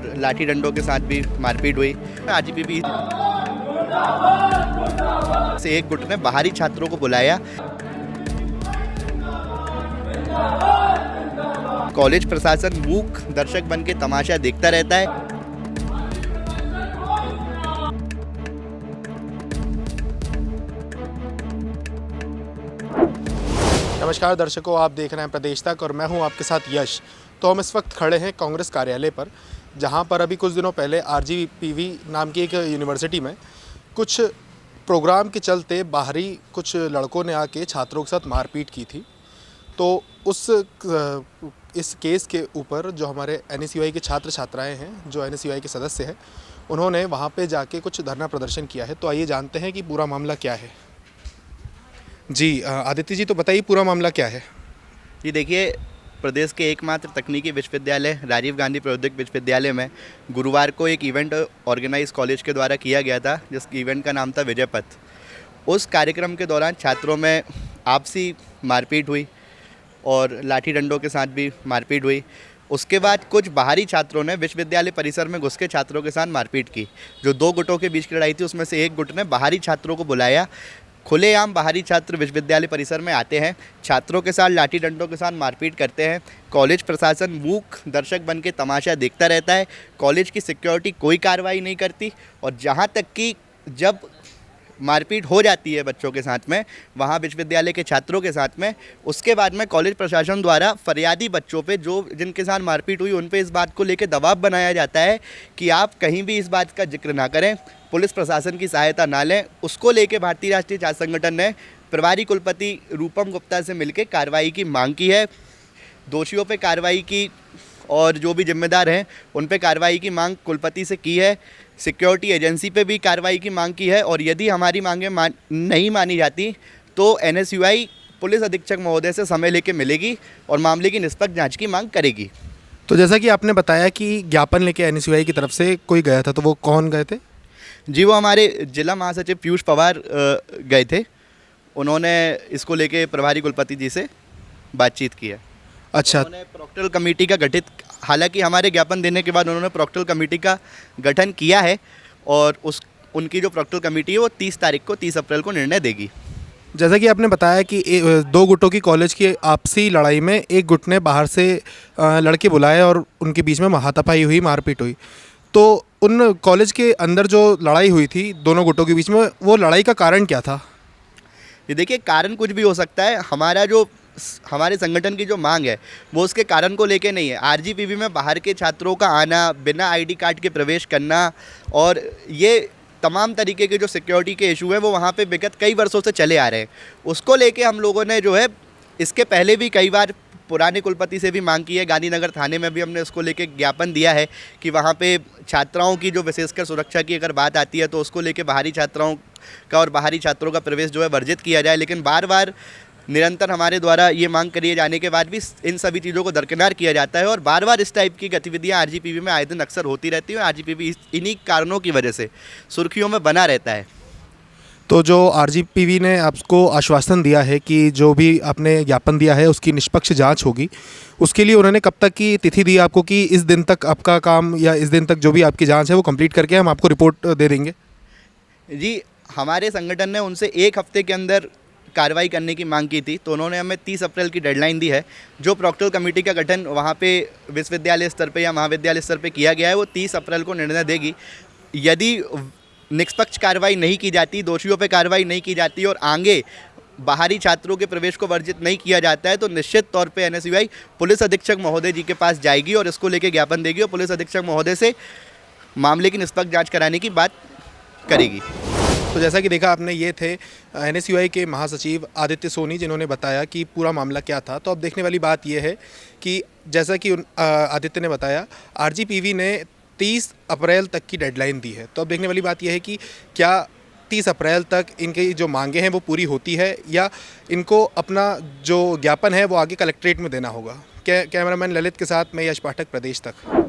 और लाठी डंडों के साथ भी मारपीट हुई। आरजीपीवी से एक गुट ने बाहरी छात्रों को बुलाया। कॉलेज प्रशासन मूक दर्शक बन के तमाशा देखता रहता है। नमस्कार दर्शकों, आप देख रहे हैं प्रदेश तक और मैं हूं आपके साथ यश। तो हम इस वक्त खड़े हैं कांग्रेस कार्यालय पर, जहां पर अभी कुछ दिनों पहले आरजीपीवी नाम की एक यूनिवर्सिटी में कुछ प्रोग्राम के चलते बाहरी कुछ लड़कों ने आके छात्रों के साथ मारपीट की थी। तो इस केस के ऊपर जो हमारे एनएसयूआई के छात्र छात्राएं हैं, जो एनएसयूआई के सदस्य हैं, उन्होंने वहां पे जाके कुछ धरना प्रदर्शन किया है। तो आइए जानते हैं कि पूरा मामला क्या है। जी आदित्य जी, तो बताइए पूरा मामला क्या है। जी देखिए, प्रदेश के एकमात्र तकनीकी विश्वविद्यालय राजीव गांधी प्रौद्योगिक विश्वविद्यालय में गुरुवार को एक इवेंट ऑर्गेनाइज कॉलेज के द्वारा किया गया था, जिस इवेंट का नाम था विजय पथ। उस कार्यक्रम के दौरान छात्रों में आपसी मारपीट हुई और लाठी डंडों के साथ भी मारपीट हुई। उसके बाद कुछ बाहरी छात्रों ने विश्वविद्यालय परिसर में घुस के छात्रों के साथ मारपीट की। जो दो गुटों के बीच की लड़ाई थी, उसमें से एक गुट ने बाहरी छात्रों को बुलाया। खुलेआम बाहरी छात्र विश्वविद्यालय परिसर में आते हैं, छात्रों के साथ लाठी डंडों के साथ मारपीट करते हैं। कॉलेज प्रशासन मूक दर्शक बन के तमाशा देखता रहता है। कॉलेज की सिक्योरिटी कोई कार्रवाई नहीं करती, और जहां तक कि जब मारपीट हो जाती है बच्चों के साथ में, वहाँ विश्वविद्यालय के छात्रों के साथ में, उसके बाद में कॉलेज प्रशासन द्वारा फरियादी बच्चों पे, जो जिनके साथ मारपीट हुई, उन पे इस बात को लेकर दबाव बनाया जाता है कि आप कहीं भी इस बात का जिक्र ना करें, पुलिस प्रशासन की सहायता ना लें। उसको लेकर भारतीय राष्ट्रीय छात्र संगठन ने प्रभारी कुलपति रूपम गुप्ता से मिलकर कार्रवाई की मांग की है। दोषियों पे कार्रवाई की और जो भी जिम्मेदार हैं उन पे कार्रवाई की मांग कुलपति से की है। सिक्योरिटी एजेंसी पे भी कार्रवाई की मांग की है, और यदि हमारी मांगें नहीं मानी जाती तो एनएसयूआई पुलिस अधीक्षक महोदय से समय लेके मिलेगी और मामले की निष्पक्ष जांच की मांग करेगी। तो जैसा कि आपने बताया कि ज्ञापन लेके एनएसयूआई की तरफ से कोई गया था, तो वो कौन गए थे? जी, वो हमारे जिला महासचिव पीयूष पवार गए थे। उन्होंने इसको लेके प्रभारी कुलपति जी से बातचीत की है। अच्छा। उन्होंने प्रॉक्टल कमेटी का गठित, हालांकि हमारे ज्ञापन देने के बाद उन्होंने प्रॉक्टल कमेटी का गठन किया है, और उनकी जो प्रॉक्टल कमेटी है वो 30 अप्रैल को निर्णय देगी। जैसा कि आपने बताया कि दो गुटों की कॉलेज की आपसी लड़ाई में एक गुट ने बाहर से लड़के बुलाए और उनके बीच में हाथापाई हुई, मारपीट हुई। तो उन कॉलेज के अंदर जो लड़ाई हुई थी दोनों गुटों के बीच में, वो लड़ाई का कारण क्या था? ये देखिए, कारण कुछ भी हो सकता है। हमारे संगठन की जो मांग है वो उसके कारण को लेके नहीं है। आरजीपीवी में बाहर के छात्रों का आना, बिना आईडी कार्ड के प्रवेश करना, और ये तमाम तरीके के जो सिक्योरिटी के इशू हैं वो वहाँ पे विगत कई वर्षों से चले आ रहे हैं। उसको लेके हम लोगों ने जो है, इसके पहले भी कई बार पुराने कुलपति से भी मांग की है। गांधीनगर थाने में भी हमने उसको लेके ज्ञापन दिया है कि वहाँ पे छात्राओं की जो विशेषकर सुरक्षा की अगर बात आती है तो उसको लेके बाहरी छात्राओं का और बाहरी छात्रों का प्रवेश जो है वर्जित किया जाए। लेकिन बार बार निरंतर हमारे द्वारा ये मांग करिए जाने के बाद भी इन सभी चीज़ों को दरकिनार किया जाता है, और बार बार इस टाइप की गतिविधियां आरजीपीवी में आए दिन अक्सर होती रहती हैं। आरजीपीवी इन्हीं कारणों की वजह से सुर्खियों में बना रहता है। तो जो आरजीपीवी ने आपको आश्वासन दिया है कि जो भी आपने ज्ञापन दिया है उसकी निष्पक्ष जांच होगी, उसके लिए उन्होंने कब तक की तिथि दी आपको कि इस दिन तक आपका काम, या इस दिन तक जो भी आपकी जांच है वो कंप्लीट करके हम आपको रिपोर्ट दे देंगे? जी, हमारे संगठन ने उनसे 1 हफ्ते के अंदर कार्रवाई करने की मांग की थी, तो उन्होंने हमें 30 अप्रैल की डेडलाइन दी है। जो प्रॉक्टल कमेटी का गठन वहाँ पे विश्वविद्यालय स्तर पे या महाविद्यालय स्तर पे किया गया है, वो 30 अप्रैल को निर्णय देगी। यदि निष्पक्ष कार्रवाई नहीं की जाती, दोषियों पे कार्रवाई नहीं की जाती और आगे बाहरी छात्रों के प्रवेश को वर्जित नहीं किया जाता है, तो निश्चित तौर पे एनएसयूआई पुलिस अधीक्षक महोदय जी के पास जाएगी और इसको लेके ज्ञापन देगी, और पुलिस अधीक्षक महोदय से मामले की निष्पक्ष जाँच कराने की बात करेगी। तो जैसा कि देखा आपने, ये थे एनएसयूआई के महासचिव आदित्य सोनी, जिन्होंने बताया कि पूरा मामला क्या था। तो अब देखने वाली बात यह है कि जैसा कि आदित्य ने बताया, आरजीपीवी ने 30 अप्रैल तक की डेडलाइन दी है। तो अब देखने वाली बात यह है कि क्या 30 अप्रैल तक इनकी जो मांगें हैं वो पूरी होती है, या इनको अपना जो ज्ञापन है वो आगे कलेक्ट्रेट में देना होगा। कैमरामैन ललित के साथ मैं यश पाठक, प्रदेश तक।